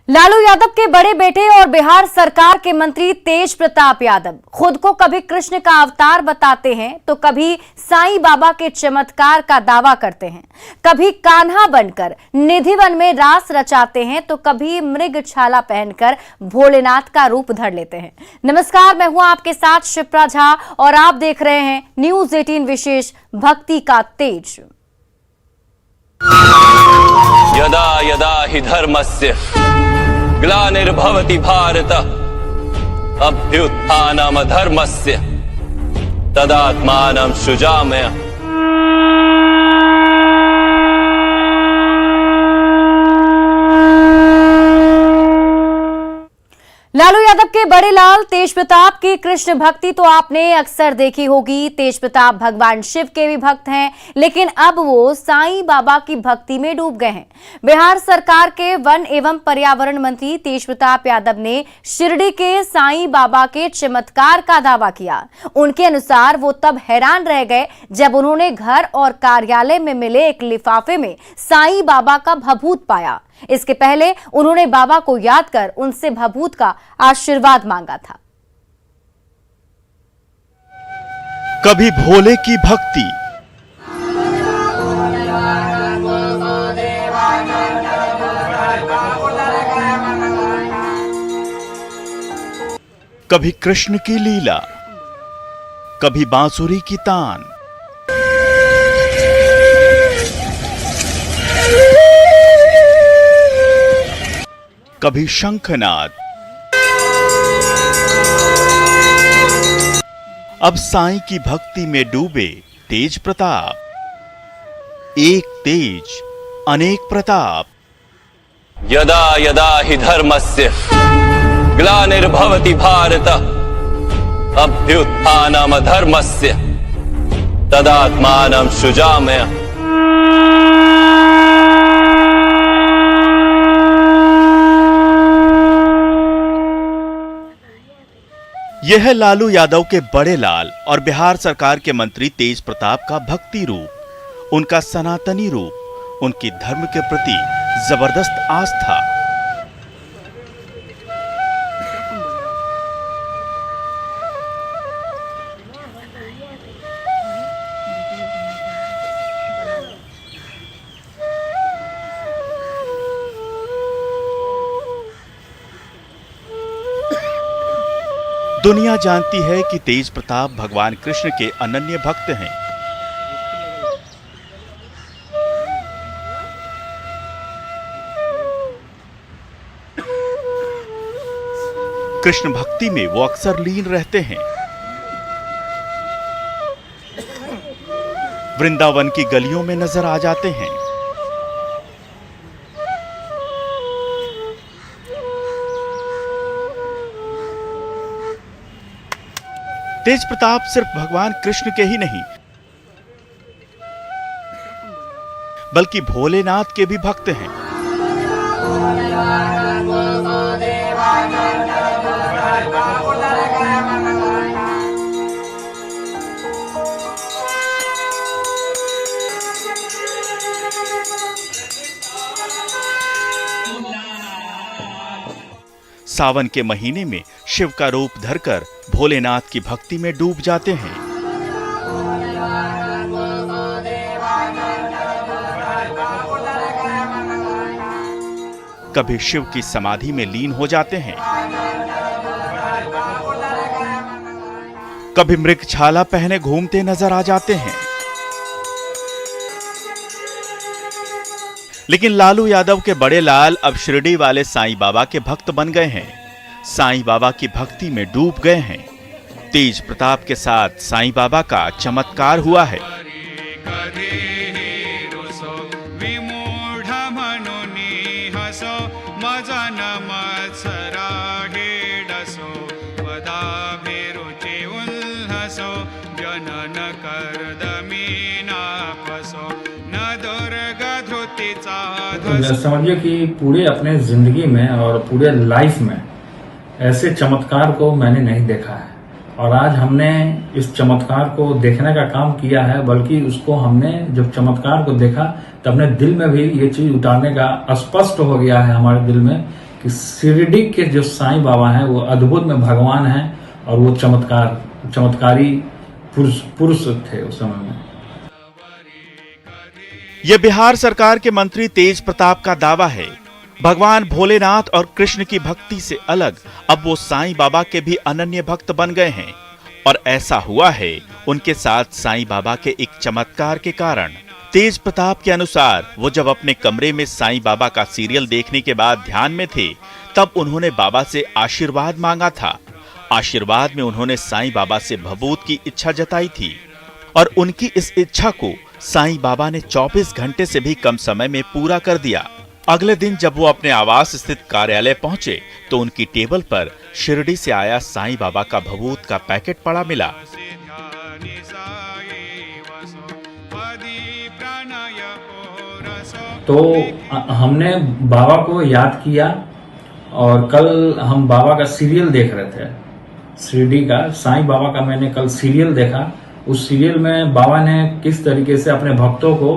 लालू यादव के बड़े बेटे और बिहार सरकार के मंत्री तेज प्रताप यादव खुद को कभी कृष्ण का अवतार बताते हैं तो कभी साईं बाबा के चमत्कार का दावा करते हैं, कभी कान्हा बनकर निधिवन में रास रचाते हैं तो कभी मृग छाला पहनकर भोलेनाथ का रूप धर लेते हैं। नमस्कार, मैं हूं आपके साथ शिप्रा झा और आप देख रहे हैं न्यूज 18 विशेष भक्ति का तेज। यदा यदा हि धर्मस्य ग्लानिर्भवति भारत अभ्युत्थानमधर्मस्य तदात्मानं सृजाम्यहम्। लालू यादव के बड़े लाल तेज प्रताप की कृष्ण भक्ति तो आपने अक्सर देखी होगी। तेज प्रताप भगवान शिव के भी भक्त हैं, लेकिन अब वो साईं बाबा की भक्ति में डूब गए हैं। बिहार सरकार के वन एवं पर्यावरण मंत्री तेज प्रताप यादव ने शिरडी के साईं बाबा के चमत्कार का दावा किया। उनके अनुसार वो तब हैरान रह गए जब उन्होंने घर और कार्यालय में मिले एक लिफाफे में साईं बाबा का भभूत पाया। इसके पहले उन्होंने बाबा को याद कर उनसे भभूत का आशीर्वाद मांगा था। कभी भोले की भक्ति, कभी कृष्ण की लीला, कभी बांसुरी की तान, कभी शंखनाद। अब साईं की भक्ति में डूबे तेज प्रताप। एक तेज अनेक प्रताप। यदा यदा हि धर्मस्य ग्लानिर्भवति भारत अभ्युत्थानमधर्मस्य तदात्मानं सृजाम्यहम्। यह है लालू यादव के बड़े लाल और बिहार सरकार के मंत्री तेज प्रताप का भक्ति रूप, उनका सनातनी रूप, उनकी धर्म के प्रति जबरदस्त आस्था। दुनिया जानती है कि तेज प्रताप भगवान कृष्ण के अनन्य भक्त हैं। कृष्ण भक्ति में वो अक्सर लीन रहते हैं। वृंदावन की गलियों में नजर आ जाते हैं। तेज प्रताप सिर्फ भगवान कृष्ण के ही नहीं बल्कि भोलेनाथ के भी भक्त हैं। सावन के महीने में शिव का रूप धरकर भोलेनाथ की भक्ति में डूब जाते हैं। कभी शिव की समाधि में लीन हो जाते हैं, कभी मृग छाला पहने घूमते नजर आ जाते हैं। लेकिन लालू यादव के बड़े लाल अब शिरडी वाले साईं बाबा के भक्त बन गए हैं, साईं बाबा की भक्ति में डूब गए हैं। तेज प्रताप के साथ साईं बाबा का चमत्कार हुआ है। समझिए कि पूरे अपने जिंदगी में और पूरे लाइफ में ऐसे चमत्कार को मैंने नहीं देखा है और आज हमने इस चमत्कार को देखने का काम किया है। बल्कि उसको हमने जब चमत्कार को देखा तो अपने दिल में भी ये चीज उतारने का स्पष्ट हो गया है हमारे दिल में कि शिरडी के जो साईं बाबा हैं वो अद्भुत में भगवान हैं और वो चमत्कारी पुरुष थे उस समय में। यह बिहार सरकार के मंत्री तेज प्रताप का दावा है। भगवान भोलेनाथ और कृष्ण की भक्ति से अलग अब वो साईं बाबा के भी अनन्य भक्त बन गए हैं और ऐसा हुआ है उनके साथ साईं बाबा के एक चमत्कार के कारण। तेज प्रताप के अनुसार वो जब अपने कमरे में साईं बाबा का सीरियल देखने के बाद ध्यान में थे तब उन्होंने बाबा से आशीर्वाद मांगा था। आशीर्वाद में उन्होंने साईं बाबा से भभूत की इच्छा जताई थी और उनकी इस इच्छा को साईं बाबा ने 24 घंटे से भी कम समय में पूरा कर दिया। अगले दिन जब वो अपने आवास स्थित कार्यालय पहुंचे तो उनकी टेबल पर शिरडी से आया साईं बाबा का भभूत का पैकेट पड़ा मिला। तो हमने बाबा को याद किया और कल हम बाबा का सीरियल देख रहे थे, शिरडी का साईं बाबा का मैंने कल सीरियल देखा। उस सीरियल में बाबा ने किस तरीके से अपने भक्तों को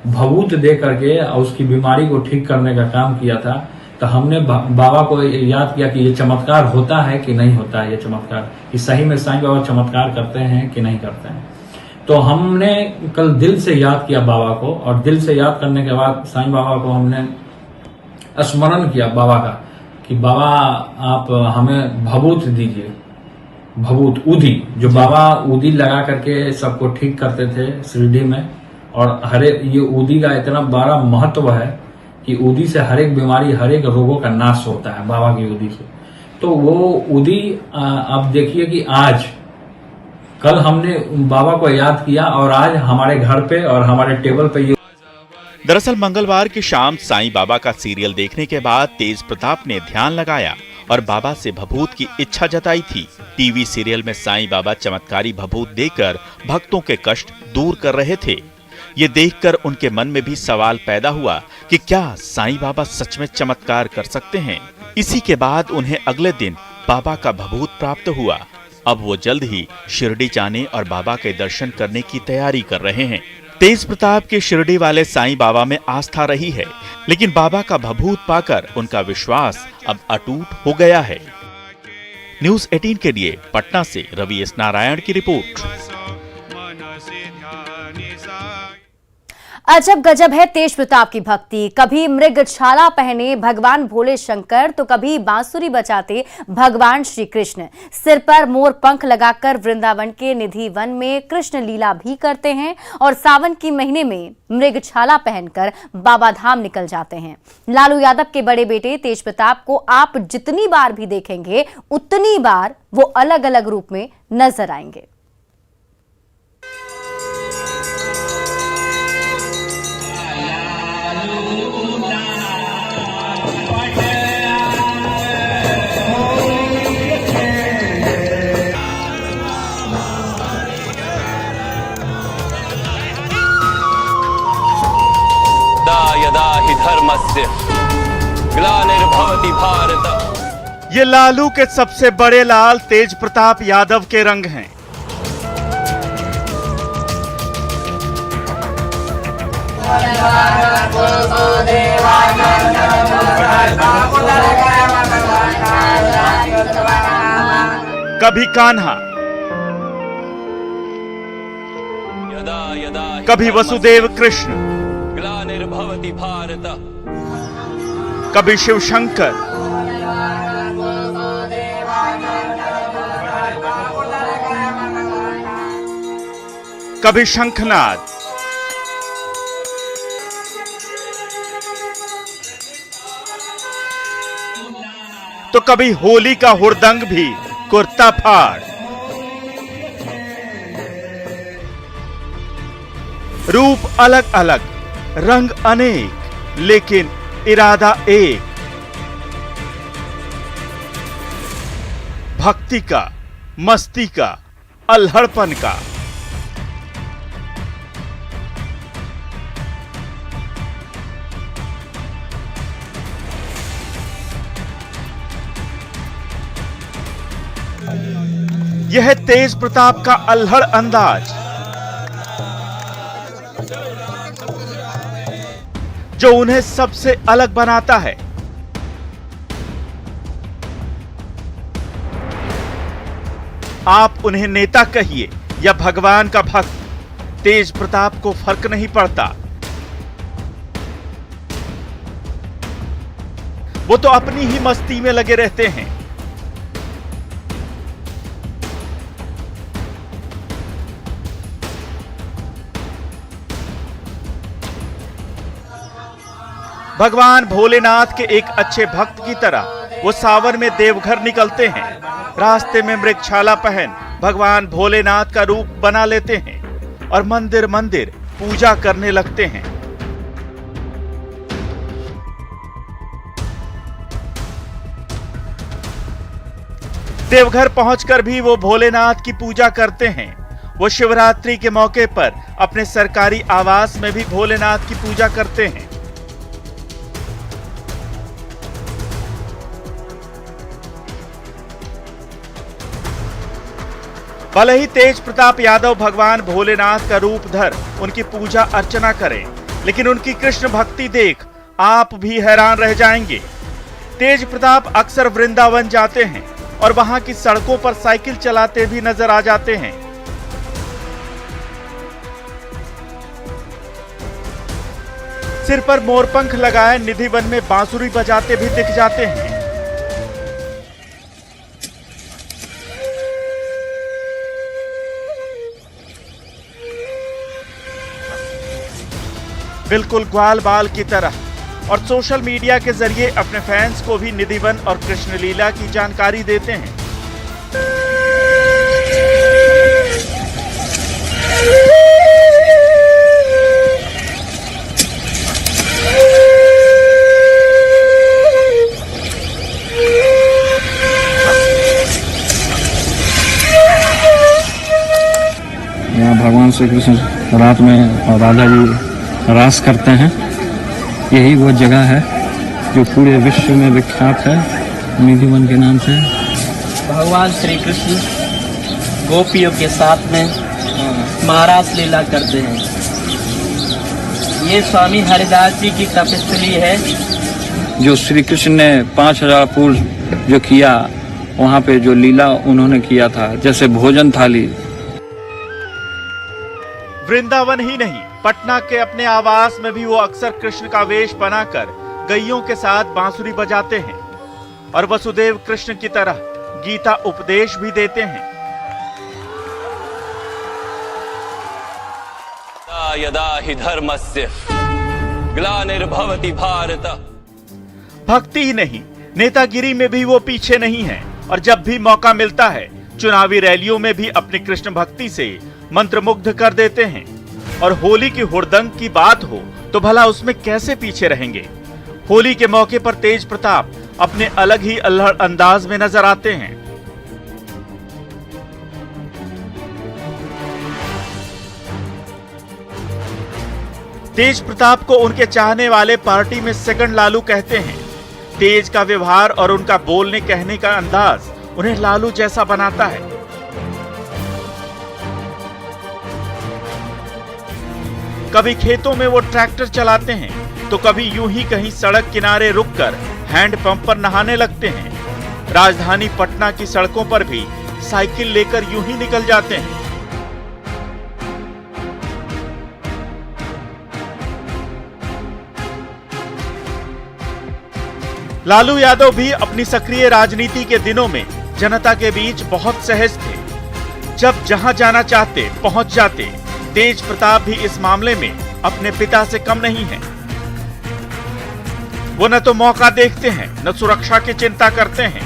भभूत दे करके और उसकी बीमारी को ठीक करने का काम किया था। तो हमने बाबा को याद किया कि ये चमत्कार होता है कि नहीं होता है, ये चमत्कार कि सही में साईं बाबा चमत्कार करते हैं कि नहीं करते हैं। तो हमने कल दिल से याद किया बाबा को और दिल से याद करने के बाद साईं बाबा को हमने स्मरण किया बाबा का कि बाबा आप हमें भभूत दीजिए, भभूत ऊदी, जो बाबा ऊदी लगा करके सबको ठीक करते थे शिरडी में। और ये ऊदी का इतना बड़ा महत्व है कि ऊदी से हर एक बीमारी हर एक रोगों का नाश होता है बाबा की ऊदी से। तो वो ऊदी अब देखिए कि आज कल हमने बाबा को याद किया और आज हमारे घर पे और हमारे टेबल पे ये। दरअसल मंगलवार की शाम साईं बाबा का सीरियल देखने के बाद तेज प्रताप ने ध्यान लगाया और बाबा से भभूत की इच्छा जताई थी। टीवी सीरियल में साईं बाबा चमत्कारी भभूत देकर भक्तों के कष्ट दूर कर रहे थे। ये देखकर उनके मन में भी सवाल पैदा हुआ कि क्या साईं बाबा सच में चमत्कार कर सकते हैं। इसी के बाद उन्हें अगले दिन बाबा का भभूत प्राप्त हुआ। अब वो जल्द ही शिरडी जाने और बाबा के दर्शन करने की तैयारी कर रहे हैं। तेज प्रताप के शिरडी वाले साईं बाबा में आस्था रही है, लेकिन बाबा का भभूत पाकर उनका विश्वास अब अटूट हो गया है। न्यूज़ 18 के लिए पटना से रवि एस नारायण की रिपोर्ट। अजब गजब है तेज प्रताप की भक्ति। कभी मृगछाला पहने भगवान भोले शंकर तो कभी बांसुरी बजाते भगवान श्री कृष्ण। सिर पर मोर पंख लगाकर वृंदावन के निधि वन में कृष्ण लीला भी करते हैं और सावन के महीने में मृगछाला पहनकर बाबा धाम निकल जाते हैं। लालू यादव के बड़े बेटे तेज प्रताप को आप जितनी बार भी देखेंगे उतनी बार वो अलग अलग रूप में नजर आएंगे। यदा हि धर्मस्य ग्लानिर्भवति भारत। ये लालू के सबसे बड़े लाल तेज प्रताप यादव के रंग हैं। कभी कान्हा, कभी वसुदेव कृष्ण, ग्लानिर्भवति भारत। कभी शिव शंकर, कभी शंखनाद, तो कभी होली का हुड़दंग भी कुर्ता फाड़। रूप अलग अलग, रंग अनेक, लेकिन इरादा एक, भक्ति का, मस्ती का, अल्हड़पन का। यह तेज प्रताप का अल्हड़ अंदाज, जो उन्हें सबसे अलग बनाता है। आप उन्हें नेता कहिए या भगवान का भक्त, तेज प्रताप को फर्क नहीं पड़ता। वो तो अपनी ही मस्ती में लगे रहते हैं। भगवान भोलेनाथ के एक अच्छे भक्त की तरह वो सावन में देवघर निकलते हैं। रास्ते में मृगशाला पहन भगवान भोलेनाथ का रूप बना लेते हैं और मंदिर मंदिर पूजा करने लगते हैं। देवघर पहुंचकर भी वो भोलेनाथ की पूजा करते हैं। वो शिवरात्रि के मौके पर अपने सरकारी आवास में भी भोलेनाथ की पूजा करते हैं। भले ही तेज प्रताप यादव भगवान भोलेनाथ का रूप धर उनकी पूजा अर्चना करें, लेकिन उनकी कृष्ण भक्ति देख आप भी हैरान रह जाएंगे। तेज प्रताप अक्सर वृंदावन जाते हैं और वहां की सड़कों पर साइकिल चलाते भी नजर आ जाते हैं। सिर पर मोरपंख लगाए निधिवन में बांसुरी बजाते भी दिख जाते हैं। बिल्कुल ग्वाल बाल की तरह, और सोशल मीडिया के जरिए अपने फैंस को भी निधिवन और कृष्ण लीला की जानकारी देते हैं। यहाँ भगवान श्री कृष्ण रात में और राधा जी रास करते हैं। यही वो जगह है जो पूरे विश्व में विख्यात है, निधिवन के नाम से। भगवान श्री कृष्ण गोपियों के साथ में महारास लीला करते हैं। ये स्वामी हरिदास जी की तपस्थली है। जो श्री कृष्ण ने 5000 पूर्व जो किया, वहाँ पे जो लीला उन्होंने किया था, जैसे भोजन थाली। वृंदावन ही नहीं, पटना के अपने आवास में भी वो अक्सर कृष्ण का वेश बनाकर गैयों के साथ बांसुरी बजाते हैं और वसुदेव कृष्ण की तरह गीता उपदेश भी देते हैं। यदा हि धर्मस्य ग्लानिर्भवति भारत। भक्ति ही नहीं, नेतागिरी में भी वो पीछे नहीं है और जब भी मौका मिलता है चुनावी रैलियों में भी अपनी कृष्ण भक्ति से मंत्रमुग्ध कर देते हैं। और होली की हुड़दंग की बात हो तो भला उसमें कैसे पीछे रहेंगे। होली के मौके पर तेज प्रताप अपने अलग ही अल्हड़ अंदाज में नजर आते हैं। तेज प्रताप को उनके चाहने वाले पार्टी में सेकंड लालू कहते हैं। तेज का व्यवहार और उनका बोलने कहने का अंदाज उन्हें लालू जैसा बनाता है। कभी खेतों में वो ट्रैक्टर चलाते हैं तो कभी यूं ही कहीं सड़क किनारे रुककर हैंडपंप पर नहाने लगते हैं। राजधानी पटना की सड़कों पर भी साइकिल लेकर यूं ही निकल जाते हैं। लालू यादव भी अपनी सक्रिय राजनीति के दिनों में जनता के बीच बहुत सहज थे। जब जहां जाना चाहते पहुंच जाते। तेज प्रताप भी इस मामले में अपने पिता से कम नहीं है। वो न तो मौका देखते हैं न सुरक्षा की चिंता करते हैं।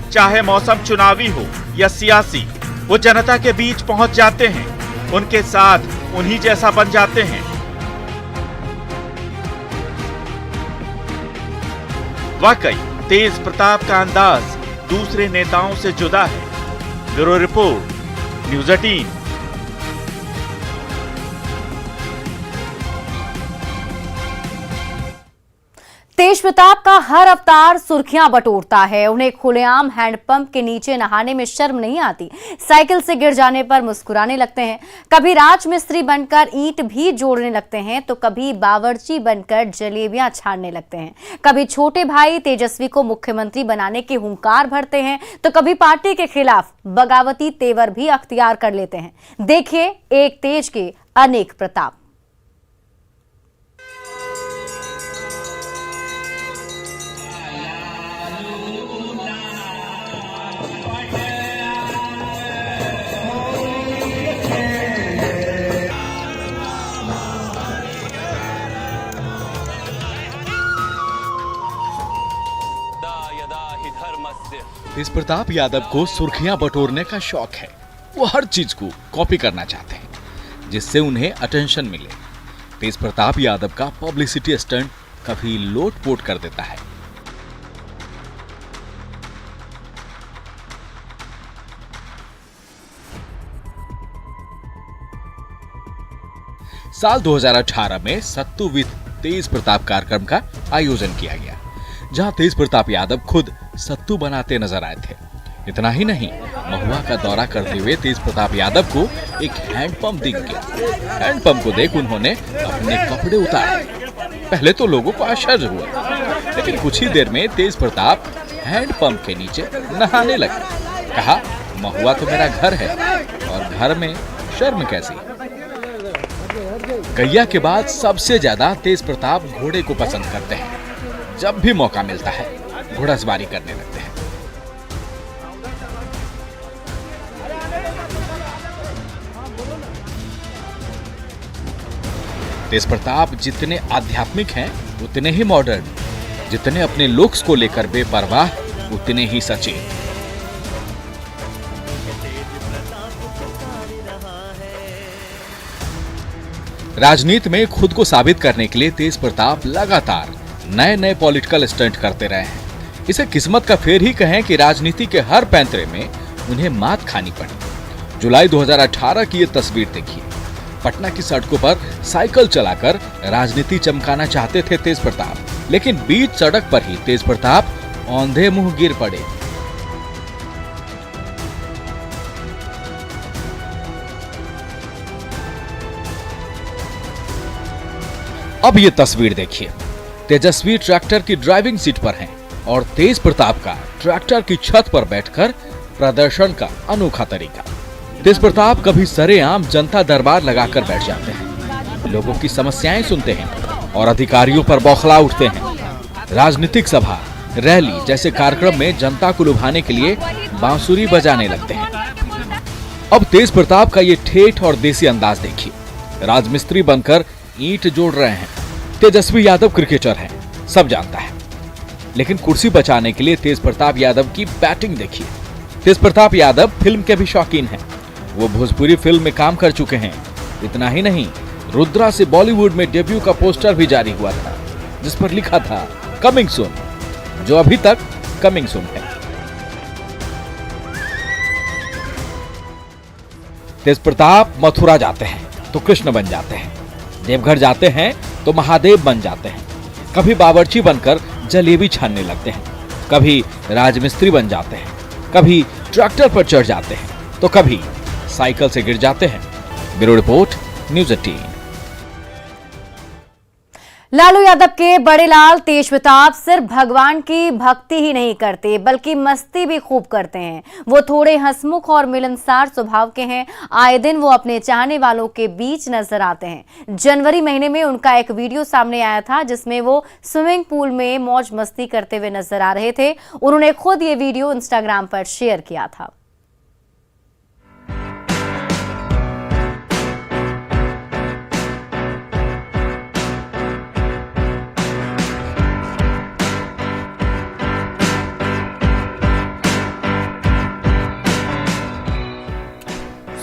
चाहे मौसम चुनावी हो या सियासी, वो जनता के बीच पहुंच जाते हैं, उनके साथ उन्हीं जैसा बन जाते हैं। वाकई तेज प्रताप का अंदाज दूसरे नेताओं से जुदा है। Bureau report, news 18। तेज प्रताप का हर अवतार सुर्खियां बटोरता है। उन्हें खुलेआम हैंडपंप के नीचे नहाने में शर्म नहीं आती। साइकिल से गिर जाने पर मुस्कुराने लगते हैं। कभी राजमिस्त्री बनकर ईंट भी जोड़ने लगते हैं तो कभी बावर्ची बनकर जलेबियां छानने लगते हैं। कभी छोटे भाई तेजस्वी को मुख्यमंत्री बनाने की हुंकार भरते हैं तो कभी पार्टी के खिलाफ बगावती तेवर भी अख्तियार कर लेते हैं। देखिए एक तेज के अनेक प्रताप। तेज प्रताप यादव को सुर्खियां बटोरने का शौक है। वो हर चीज को कॉपी करना चाहते हैं जिससे उन्हें अटेंशन मिले। तेज प्रताप यादव का पब्लिसिटी स्टंट कभी लोटपोट कर देता है। साल 2018 में सत्तू विद तेज प्रताप कार्यक्रम का आयोजन किया गया, जहां तेज प्रताप यादव खुद सत्तू बनाते नजर आए थे। इतना ही नहीं, महुआ का दौरा करते हुए तेज प्रताप यादव को एक हैंडपंप दिख गया। हैंडपंप को देख उन्होंने अपने कपड़े उतारे। पहले तो लोगों को आश्चर्य हुआ, लेकिन कुछ ही देर में तेज प्रताप हैंडपंप के नीचे नहाने लगे। कहा, महुआ तो मेरा घर है और घर में शर्म कैसी। गैया के बाद सबसे ज्यादा तेज प्रताप घोड़े को पसंद करते हैं। जब भी मौका मिलता है घोड़ासवारी करने लगते हैं। तेज प्रताप जितने आध्यात्मिक हैं उतने ही मॉडर्न, जितने अपने लुक्स को लेकर बेपरवाह उतने ही सचेत। राजनीति में खुद को साबित करने के लिए तेज प्रताप लगातार नए नए पॉलिटिकल स्टंट करते रहे हैं। इसे किस्मत का फेर ही कहें कि राजनीति के हर पैंतरे में उन्हें मात खानी पड़ी। जुलाई 2018 की ये तस्वीर देखिए। पटना की सड़कों पर साइकिल चलाकर राजनीति चमकाना चाहते थे तेज प्रताप, लेकिन बीच सड़क पर ही तेज प्रताप औंधे मुंह गिर पड़े। अब ये तस्वीर देखिए। तेजस्वी ट्रैक्टर की ड्राइविंग सीट पर हैं और तेज प्रताप का ट्रैक्टर की छत पर बैठकर प्रदर्शन का अनोखा तरीका। तेज प्रताप कभी सरेआम जनता दरबार लगाकर बैठ जाते हैं, लोगों की समस्याएं सुनते हैं और अधिकारियों पर बौखला उठते हैं। राजनीतिक सभा, रैली जैसे कार्यक्रम में जनता को लुभाने के लिए बांसुरी बजाने लगते हैं। अब तेज प्रताप का ये ठेठ और देसी अंदाज देखिए। राजमिस्त्री बनकर ईंट जोड़ रहे हैं। तेजस्वी यादव क्रिकेटर हैं, सब जानता है, लेकिन कुर्सी बचाने के लिए तेज प्रताप यादव की बैटिंग देखिए। तेज प्रताप यादव फिल्म के भी शौकीन हैं। वो भोजपुरी फिल्म में काम कर चुके हैं। इतना ही नहीं, रुद्रा से बॉलीवुड में डेब्यू का पोस्टर भी जारी हुआ था, जिस पर लिखा था कमिंग सून, जो अभी तक कमिंग सून है। तेज प्रताप मथुरा जाते हैं तो कृष्ण बन जाते हैं, देवघर जाते हैं तो महादेव बन जाते हैं। कभी बावर्ची बनकर जलेबी छानने लगते हैं, कभी राजमिस्त्री बन जाते हैं, कभी ट्रैक्टर पर चढ़ जाते हैं तो कभी साइकिल से गिर जाते हैं। Bureau report, news 18। Lalu Yadav के बड़े लाल तेज प्रताप सिर्फ भगवान की भक्ति ही नहीं करते बल्कि मस्ती भी खूब करते हैं। वो थोड़े हंसमुख और मिलनसार स्वभाव के हैं। आए दिन वो अपने चाहने वालों के बीच नजर आते हैं। जनवरी महीने में उनका एक वीडियो सामने आया था जिसमें वो स्विमिंग पूल में मौज मस्ती करते हुए नजर आ रहे थे। उन्होंने खुद ये वीडियो इंस्टाग्राम पर शेयर किया था।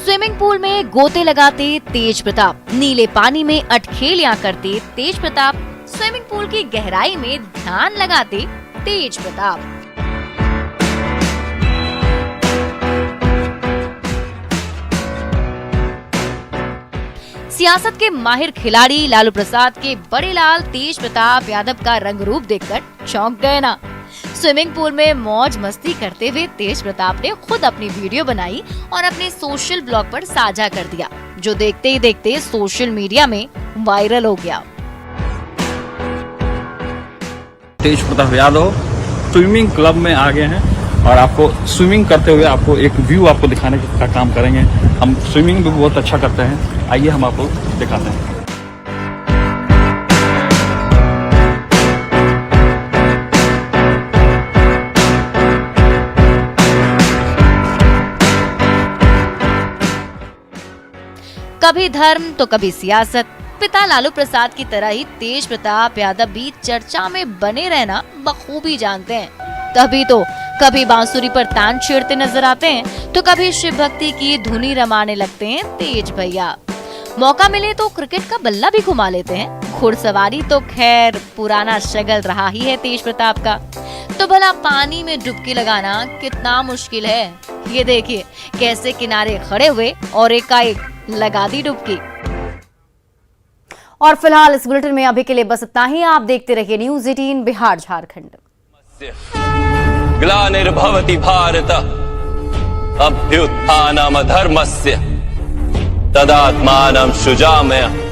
स्विमिंग पूल में गोते लगाते तेज प्रताप, नीले पानी में अटखेलियां करते तेज प्रताप, स्विमिंग पूल की गहराई में ध्यान लगाते तेज प्रताप। सियासत के माहिर खिलाड़ी लालू प्रसाद के बड़े लाल तेज प्रताप यादव का रंग रूप देखकर चौंक गए ना। स्विमिंग पूल में मौज मस्ती करते हुए तेज प्रताप ने खुद अपनी वीडियो बनाई और अपने सोशल ब्लॉग पर साझा कर दिया, जो देखते ही देखते सोशल मीडिया में वायरल हो गया। तेज प्रताप यादव स्विमिंग क्लब में आ गए हैं और आपको स्विमिंग करते हुए आपको एक व्यू आपको दिखाने का काम करेंगे। हम स्विमिंग भी बहुत अच्छा करते हैं, आइए हम आपको दिखाते हैं। कभी धर्म तो कभी सियासत। पिता लालू प्रसाद की तरह ही तेज प्रताप यादव भी चर्चा में बने रहना बखूबी जानते हैं। तभी तो कभी बांसुरी पर तान छेड़ते नजर आते हैं तो कभी शिव भक्ति की धुनी रमाने लगते हैं तेज भैया। मौका मिले तो क्रिकेट का बल्ला भी घुमा लेते हैं। घुड़सवारी तो खैर पुराना शगल रहा ही है तेज प्रताप का। तो भला पानी में डुबकी लगाना कितना मुश्किल है। ये देखिए कैसे किनारे खड़े हुए और एकाएक लगा दी डुबकी। और फिलहाल इस बुलेटिन में अभी के लिए बस इतना ही। आप देखते रहिए न्यूज़ 18 बिहार झारखंड। ग्लानिर्भवति भारत अभ्युत्थानमधर्मस्य तदात्मानं सृजाम्यहम्।